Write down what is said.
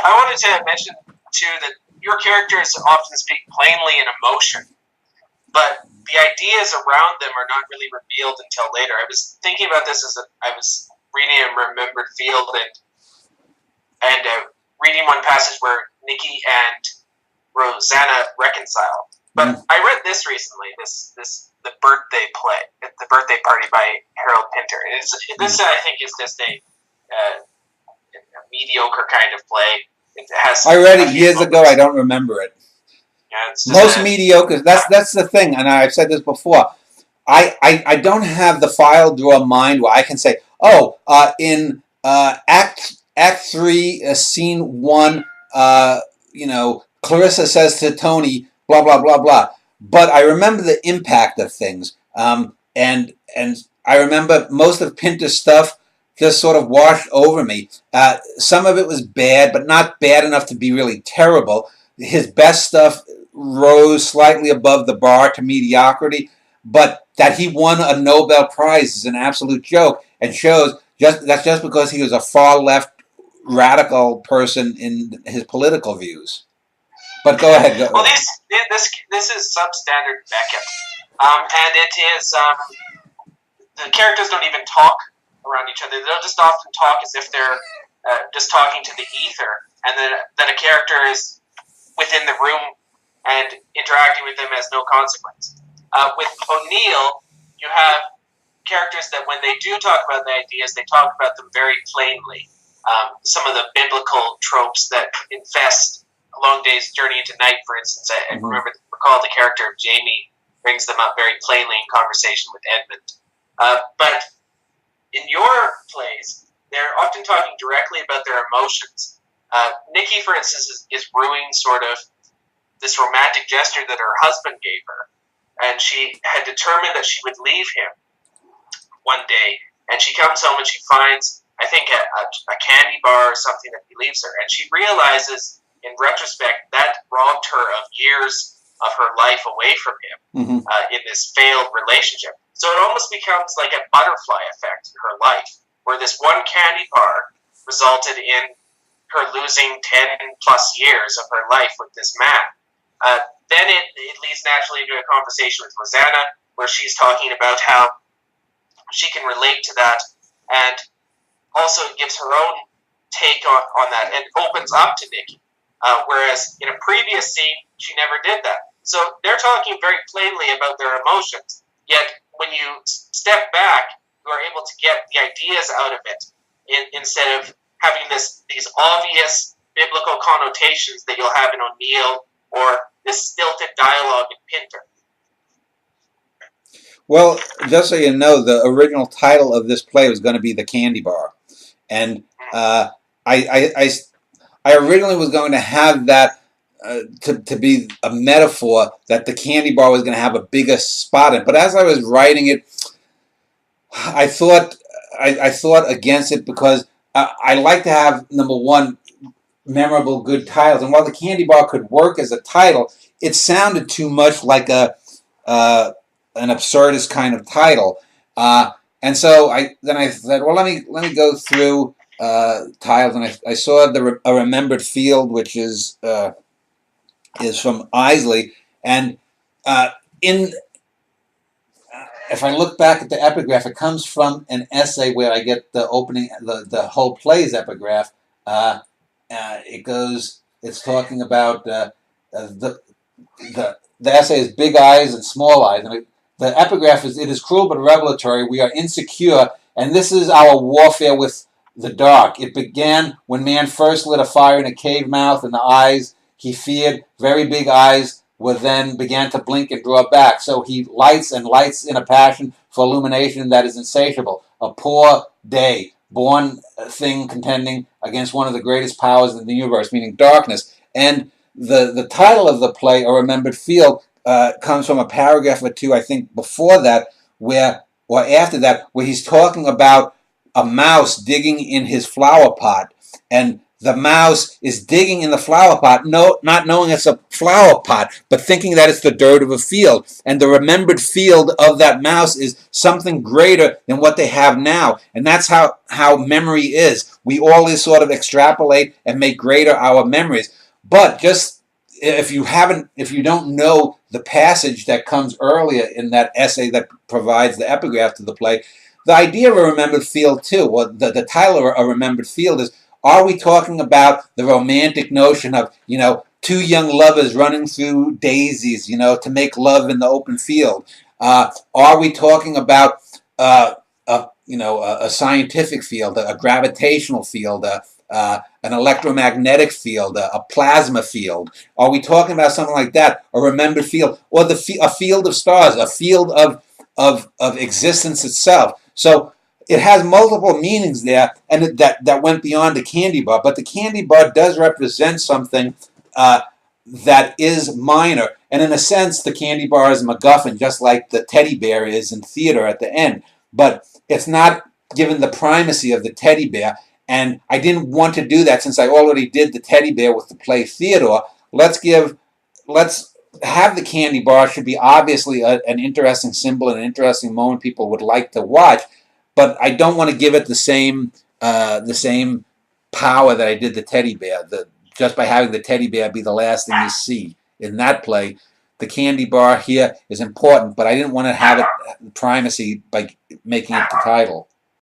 I wanted to mention too that your characters often speak plainly in emotion, but the ideas around them are not really revealed until later. I was thinking about this as I was reading a remembered field and reading one passage where Nikki and Rosanna reconcile. But I read this recently. The birthday play, the birthday party by Harold Pinter. This I think is just a mediocre kind of play. It has. I read it years ago. I don't remember it. Yeah, most mediocre. That's the thing, and I've said this before. I don't have the file drawer mind where I can say, oh, in Act 3, Scene 1, Clarissa says to Tony, blah blah blah blah. But I remember the impact of things, and I remember most of Pinter's stuff just sort of washed over me. Some of it was bad, but not bad enough to be really terrible. His best stuff rose slightly above the bar to mediocrity, but that he won a Nobel Prize is an absolute joke, and shows that's just because he was a far left radical person in his political views. But go ahead. Well, this is substandard Beckett, and it is the characters don't even talk around each other. They'll just often talk as if they're just talking to the ether, and then a character is within the room and interacting with them has no consequence. With O'Neill, you have characters that when they do talk about the ideas, they talk about them very plainly. Some of the biblical tropes that infest A Long Day's Journey into Night, for instance, I recall the character of Jamie brings them up very plainly in conversation with Edmund. But in your plays, they're often talking directly about their emotions. Nikki, for instance, is ruining sort of this romantic gesture that her husband gave her, and she had determined that she would leave him one day, and she comes home and she finds, I think, a candy bar or something that relieves her, and she realizes in retrospect that robbed her of years of her life away from him in this failed relationship. So it almost becomes like a butterfly effect in her life, where this one candy bar resulted in her losing 10 plus years of her life with this man. Then it leads naturally to a conversation with Rosanna, where she's talking about how she can relate to that, and also gives her own take on that, and opens up to Nikki. Whereas in a previous scene, she never did that. So they're talking very plainly about their emotions, yet when you step back, you are able to get the ideas out of it, instead of having these obvious biblical connotations that you'll have in O'Neill, or this stilted dialogue in Pinter. Well, just so you know, the original title of this play was going to be The Candy Bar. And I originally was going to have that to be a metaphor that the candy bar was going to have a bigger spot in it. But as I was writing it, I thought against it, because I like to have, number one, memorable, good titles. And while the candy bar could work as a title, it sounded too much like an absurdist kind of title. And so I said, well, let me go through titles, and I saw A Remembered Field, which is from Isley, and if I look back at the epigraph, it comes from an essay where I get the opening, the whole play's epigraph. It's talking about the essay is Big Eyes and Small Eyes. And the epigraph is, it is cruel but revelatory. We are insecure, and this is our warfare with the dark. It began when man first lit a fire in a cave mouth, and the eyes he feared, very big eyes, then began to blink and draw back. So he lights and lights in a passion for illumination that is insatiable. A poor day, born thing contending against one of the greatest powers in the universe, meaning darkness. And the title of the play, A Remembered Field, comes from a paragraph or two, I think, before that, or after that, where he's talking about a mouse digging in his flower pot. And the mouse is digging in the flower pot, not knowing it's a flower pot, but thinking that it's the dirt of a field. And the remembered field of that mouse is something greater than what they have now. And that's how memory is. We always sort of extrapolate and make greater our memories. But just if you don't know the passage that comes earlier in that essay that provides the epigraph to the play, the idea of a remembered field too, or the title of a remembered field is, are we talking about the romantic notion of, two young lovers running through daisies, to make love in the open field? Are we talking about, a scientific field, a gravitational field, an electromagnetic field, a plasma field? Are we talking about something like that, a remembered field, or a field of stars, a field of existence itself? So it has multiple meanings there, and that went beyond the candy bar. But the candy bar does represent something that is minor. And in a sense, the candy bar is a MacGuffin, just like the teddy bear is in theater at the end. But it's not given the primacy of the teddy bear. And I didn't want to do that since I already did the teddy bear with the play Theodore. Let's have the candy bar. Should be obviously an interesting symbol and an interesting moment people would like to watch. But I don't want to give it the same power that I did the teddy bear. Just by having the teddy bear be the last thing you see in that play, the candy bar here is important, but I didn't want to have it primacy by making it the title.